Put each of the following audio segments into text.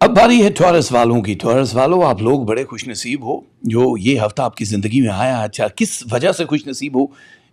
اب باری ہے ٹورس والوں کی۔ ٹورس والوں، آپ لوگ بڑے خوش نصیب ہو جو یہ ہفتہ آپ کی زندگی میں آیا۔ اچھا، کس وجہ سے خوش نصیب ہو؟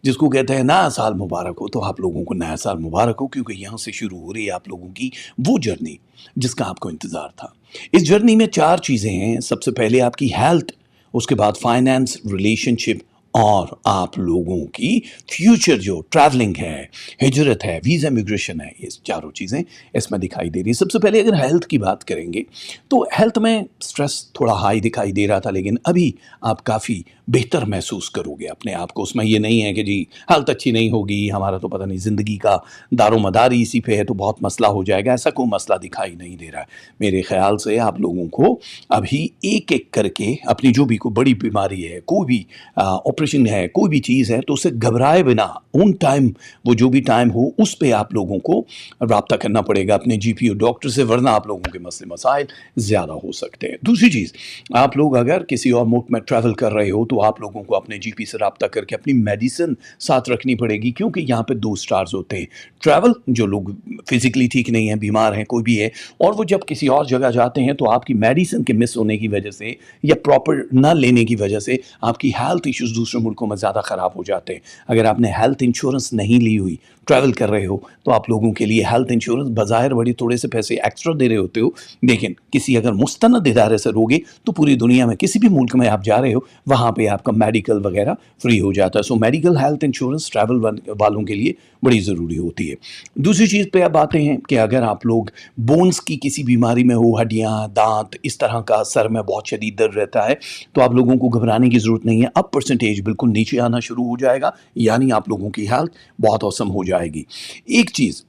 جس کو کہتے ہیں نیا سال مبارک ہو، تو آپ لوگوں کو نیا سال مبارک ہو، کیونکہ یہاں سے شروع ہو رہی ہے آپ لوگوں کی وہ جرنی جس کا آپ کو انتظار تھا۔ اس جرنی میں 4 چیزیں ہیں۔ سب سے پہلے آپ کی ہیلتھ، اس کے بعد فائنینس، ریلیشن شپ، اور آپ لوگوں کی فیوچر جو ٹریولنگ ہے، ہجرت ہے، ویزا امیگریشن ہے، یہ چاروں چیزیں اس میں دکھائی دے رہی ہے۔ سب سے پہلے اگر ہیلتھ کی بات کریں گے تو ہیلتھ میں سٹریس تھوڑا ہائی دکھائی دے رہا تھا، لیکن ابھی آپ کافی بہتر محسوس کرو گے اپنے آپ کو۔ اس میں یہ نہیں ہے کہ جی ہیلتھ اچھی نہیں ہوگی، ہمارا تو پتہ نہیں زندگی کا دار و مدار ہی اسی پہ ہے تو بہت مسئلہ ہو جائے گا، ایسا کوئی مسئلہ دکھائی نہیں دے رہا ہے۔ میرے خیال سے آپ لوگوں کو ابھی ایک ایک کر کے اپنی جو بھی کوئی بڑی بیماری ہے، کوئی بھی آپریشن ہے، کوئی بھی چیز ہے، تو اسے گھبرائے بنا اون ٹائم، وہ جو بھی ٹائم ہو اس پہ آپ لوگوں کو رابطہ کرنا پڑے گا اپنے جی پی اور ڈاکٹر سے، ورنہ آپ لوگوں کے مسئلے مسائل زیادہ ہو سکتے ہیں۔ دوسری چیز، آپ لوگ اگر کسی اور ملک میں ٹریول کر رہے ہو تو آپ لوگوں کو اپنے جی پی سے رابطہ کر کے اپنی میڈیسن ساتھ رکھنی پڑے گی، کیونکہ یہاں پہ 2 سٹارز ہوتے ہیں: ٹریول، جو لوگ فزیکلی ٹھیک نہیں ہیں، بیمار ہیں، کوئی بھی ہے، اور وہ جب کسی اور جگہ جاتے ہیں تو آپ کی میڈیسن کے مس ہونے کی وجہ سے یا پراپر نہ لینے کی وجہ سے آپ کی ہیلتھ ایشوز دوسرے ملکوں میں زیادہ خراب ہو جاتے ہیں۔ اگر آپ نے ہیلتھ انشورنس نہیں لی ہوئی، ٹریول کر رہے ہو، تو آپ لوگوں کے لیے ہیلتھ انشورنس بظاہر بڑی تھوڑے سے پیسے ایکسٹرا دے رہے ہوتے ہو، لیکن کسی اگر مستند ادارے سے روگے تو پوری دنیا میں کسی بھی ملک میں آپ جا رہے ہو وہاں پہ آپ کا میڈیکل وغیرہ فری ہو جاتا ہے۔ So medical health insurance travel والوں کے لیے بڑی ضروری ہوتی ہے۔ دوسری چیز پہ اب آتے ہیں کہ اگر آپ لوگ بونز کی کسی بیماری میں ہو، ہڈیاں، دانت، اس طرح کا سر میں بہت شدید درد رہتا ہے، تو آپ لوگوں کو گھبرانے کی ضرورت نہیں ہے۔ اب پرسنٹیج بالکل نیچے آنا شروع ہو جائے گا، یعنی آپ لوگوں کی ہیلتھ بہت اوسم ہو جائے گی۔ ایک چیز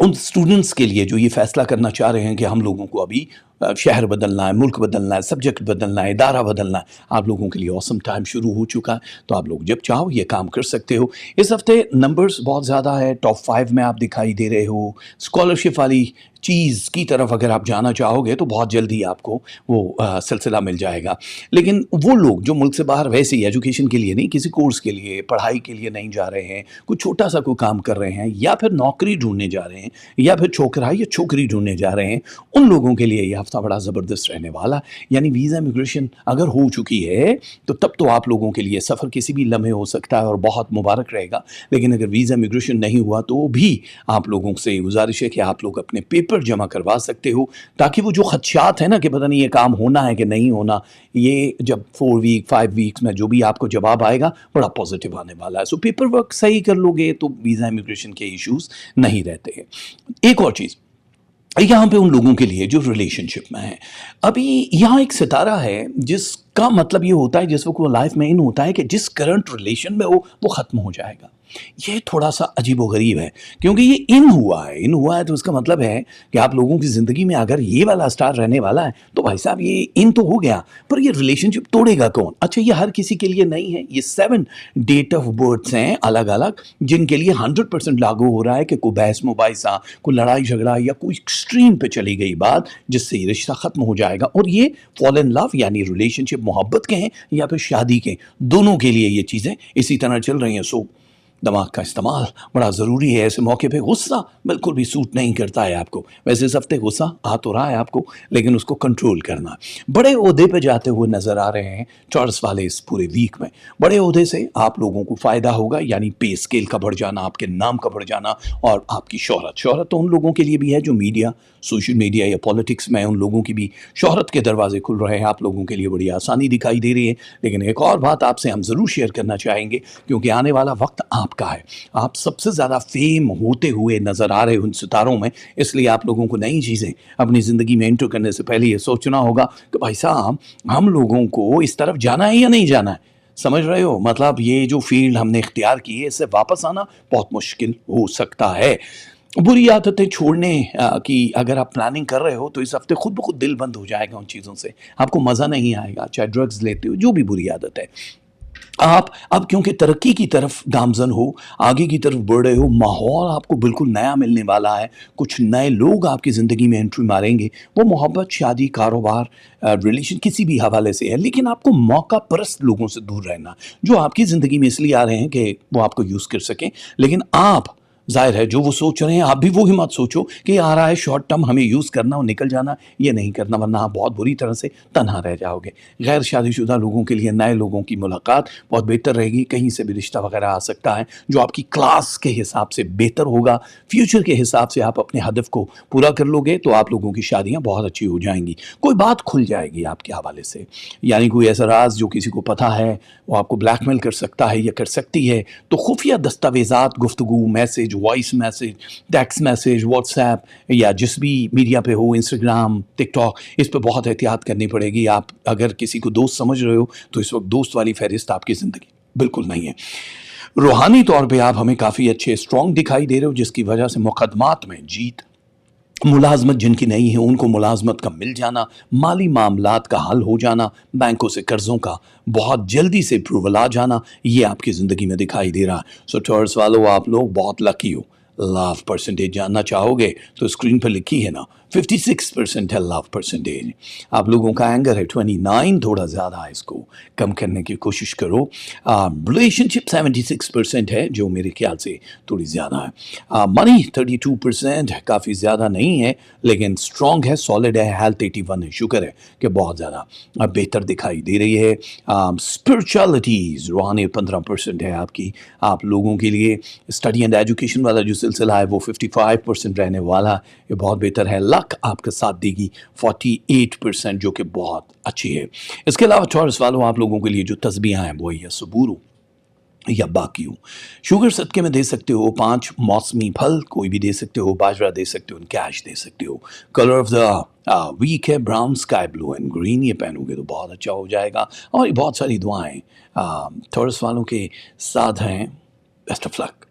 ان اسٹوڈنٹس کے لیے جو یہ فیصلہ کرنا چاہ رہے ہیں کہ ہم لوگوں کو ابھی شہر بدلنا ہے، ملک بدلنا ہے، سبجیکٹ بدلنا ہے، ادارہ بدلنا ہے، آپ لوگوں کے لیے اوسم ٹائم شروع ہو چکا ہے، تو آپ لوگ جب چاہو یہ کام کر سکتے ہو۔ اس ہفتے نمبرز بہت زیادہ ہے، ٹاپ 5 میں آپ دکھائی دے رہے ہو۔ اسکالرشپ والی چیز کی طرف اگر آپ جانا چاہو گے تو بہت جلدی آپ کو وہ سلسلہ مل جائے گا۔ لیکن وہ لوگ جو ملک سے باہر ویسے ہی ایجوکیشن کے لیے نہیں، کسی کورس کے لیے، پڑھائی کے لیے نہیں جا رہے ہیں، کوئی چھوٹا سا کوئی کام کر رہے ہیں، یا پھر نوکری ڈھونڈنے جا رہے ہیں، یا پھر چھوکرا یا چھوکری ڈھونڈنے جا رہے ہیں، ان لوگوں کے لیے یہ ہفتہ بڑا زبردست رہنے والا ہے۔ یعنی ویزا امیگریشن اگر ہو چکی ہے تو تب تو آپ لوگوں کے لیے سفر کسی بھی لمحے ہو سکتا ہے اور بہت مبارک رہے گا، لیکن اگر ویزا امیگریشن نہیں ہوا تو بھی آپ لوگوں سے گزارش ہے کہ آپ لوگ اپنے پیپر جمع کروا سکتے ہو، تاکہ وہ جو خدشات ہیں نا کہ پتہ نہیں یہ کام ہونا ہے کہ نہیں ہونا، یہ جب 4 ویک 5 ویکس میں جو بھی آپ کو جواب آئے گا بڑا پازیٹیو آنے والا ہے۔ سو پیپر ورک صحیح کر لو گے تو ویزا امیگریشن کے ایشوز نہیں رہتے ہیں۔ ایک اور چیز یہاں پہ ان لوگوں کے لیے جو ریلیشن شپ میں ہیں، ابھی یہاں ایک ستارہ ہے جس کا مطلب یہ ہوتا ہے جس وقت وہ لائف میں ان ہوتا ہے کہ جس کرنٹ ریلیشن میں ہو وہ ختم ہو جائے گا۔ یہ تھوڑا سا عجیب و غریب ہے، کیونکہ یہ ان ہوا ہے تو اس کا مطلب ہے کہ آپ لوگوں کی زندگی میں اگر یہ والا سٹار رہنے والا ہے تو بھائی صاحب یہ ان تو ہو گیا، پر یہ ریلیشن شپ توڑے گا کون؟ اچھا، یہ ہر کسی کے لیے نہیں ہے، یہ 7 ڈیٹ آف برتھس ہیں الگ الگ، جن کے لیے 100% لاگو ہو رہا ہے کہ کوئی بحث مباحثہ، کوئی لڑائی جھگڑا یا کوئی ایکسٹریم پہ چلی گئی بات جس سے یہ رشتہ ختم ہو جائے گا، اور یہ فال ان لو یعنی ریلیشن شپ، محبت کے ہیں یا پھر شادی کے، دونوں کے لیے یہ چیزیں اسی طرح چل رہی ہیں۔ سو دماغ کا استعمال بڑا ضروری ہے ایسے موقع پہ۔ غصہ بالکل بھی سوٹ نہیں کرتا ہے آپ کو، ویسے اس ہفتے غصہ آ تو رہا ہے آپ کو، لیکن اس کو کنٹرول کرنا۔ بڑے عہدے پہ جاتے ہوئے نظر آ رہے ہیں ٹورس والے اس پورے ویک میں۔ بڑے عہدے سے آپ لوگوں کو فائدہ ہوگا، یعنی پے اسکیل کا بڑھ جانا، آپ کے نام کا بڑھ جانا، اور آپ کی شہرت تو ان لوگوں کے لیے بھی ہے جو میڈیا، سوشل میڈیا یا پالیٹکس میں، ان لوگوں کی بھی شہرت کے دروازے کھل رہے ہیں، آپ لوگوں کے لیے بڑی آسانی دکھائی دے رہی ہے۔ لیکن ایک اور بات آپ سے ہم ضرور شیئر کرنا چاہیں گے، کیونکہ آنے والا وقت آپ کا ہے، آپ سب سے زیادہ فیم ہوتے ہوئے نظر آ رہے ان ستاروں میں، اس لیے آپ لوگوں کو نئی چیزیں اپنی زندگی میں انٹر کرنے سے پہلے یہ سوچنا ہوگا کہ بھائی صاحب ہم لوگوں کو اس طرف جانا ہے یا نہیں جانا ہے۔ سمجھ رہے ہو؟ مطلب یہ جو فیلڈ ہم نے اختیار کی ہے اس سے واپس آنا بہت مشکل ہو سکتا ہے۔ بری عادتیں چھوڑنے کی اگر آپ پلاننگ کر رہے ہو تو اس ہفتے خود بخود دل بند ہو جائے گا ان چیزوں سے، آپ کو مزہ نہیں آئے گا، چاہے ڈرگز لیتے ہو، جو بھی بری عادت ہے۔ آپ اب کیونکہ ترقی کی طرف گامزن ہو، آگے کی طرف بڑھ رہے ہو، ماحول آپ کو بالکل نیا ملنے والا ہے، کچھ نئے لوگ آپ کی زندگی میں انٹری ماریں گے، وہ محبت، شادی، کاروبار، ریلیشن کسی بھی حوالے سے ہے، لیکن آپ کو موقع پرست لوگوں سے دور رہنا، جو آپ کی زندگی میں اس لیے آ رہے ہیں کہ وہ آپ کو یوز کر سکیں، لیکن آپ ظاہر ہے جو وہ سوچ رہے ہیں آپ بھی وہی مت سوچو کہ یہ آ رہا ہے شارٹ ٹرم ہمیں یوز کرنا اور نکل جانا، یہ نہیں کرنا ورنہ آپ بہت بری طرح سے تنہا رہ جاؤ گے۔ غیر شادی شدہ لوگوں کے لیے نئے لوگوں کی ملاقات بہت بہتر رہے گی، کہیں سے بھی رشتہ وغیرہ آ سکتا ہے جو آپ کی کلاس کے حساب سے بہتر ہوگا، فیوچر کے حساب سے آپ اپنے ہدف کو پورا کر لو گے تو آپ لوگوں کی شادیاں بہت اچھی ہو جائیں گی، کوئی بات کھل جائے گی آپ کے حوالے سے، یعنی کوئی ایسا راز جو کسی کو پتہ ہے وہ آپ کو بلیک میل کر سکتا ہے یا کر سکتی ہے، تو خفیہ دستاویزات، گفتگو، message, voice message, text message, WhatsApp یا جس بھی میڈیا پہ ہو، انسٹاگرام، ٹک ٹاک، اس پہ بہت احتیاط کرنی پڑے گی۔ آپ اگر کسی کو دوست سمجھ رہے ہو تو اس وقت دوست والی فہرست آپ کی زندگی بالکل نہیں ہے۔ روحانی طور پہ آپ ہمیں کافی اچھے اسٹرانگ دکھائی دے رہے ہو، جس کی وجہ سے مقدمات میں جیت، ملازمت جن کی نہیں ہے ان کو ملازمت کا مل جانا، مالی معاملات کا حل ہو جانا، بینکوں سے قرضوں کا بہت جلدی سے اپروول آ جانا، یہ آپ کی زندگی میں دکھائی دے رہا ہے۔ سو ٹورس والو آپ لوگ بہت لکی ہو۔ لو پرسنٹیج جاننا چاہو گے تو اسکرین پہ لکھی ہے نا، 56% ہے لو پرسنٹیج۔ آپ لوگوں کا اینگر ہے 29، تھوڑا زیادہ ہے، اس کو کم کرنے کی کوشش کرو۔ ریلیشن شپ 76% ہے جو میرے خیال سے تھوڑی زیادہ ہے۔ منی 32% کافی زیادہ نہیں ہے لیکن اسٹرانگ ہے، سالڈ ہے۔ ہیلتھ 81 ہے، شکر ہے کہ بہت زیادہ بہتر دکھائی دے رہی ہے۔ اسپرچولیٹیز روحانی 15% ہے آپ کی، آپ لوگوں کے لیے اسٹڈی اینڈ ایجوکیشن والا جو سلسلہ ہے وہ 55% رہنے والا، یہ بہت بہتر ہے۔ لک آپ کا ساتھ دے گی 48% جو کہ بہت اچھی ہے۔ اس کے علاوہ ٹورس والوں آپ لوگوں کے لیے جو تسبیحاں ہیں وہ یہ صبورو یا باقی ہو، شوگر صدقے میں دے سکتے ہو، 5 موسمی پھل کوئی بھی دے سکتے ہو، باجرہ دے سکتے ہو، کیش دے سکتے ہو۔ کلر آف دا ویک ہے brown, sky blue and green, یہ پہنو گے تو بہت اچھا ہو جائے گا۔ اور یہ بہت ساری دعائیں ٹورس والوں کے ساتھ ہیں۔ Best of look.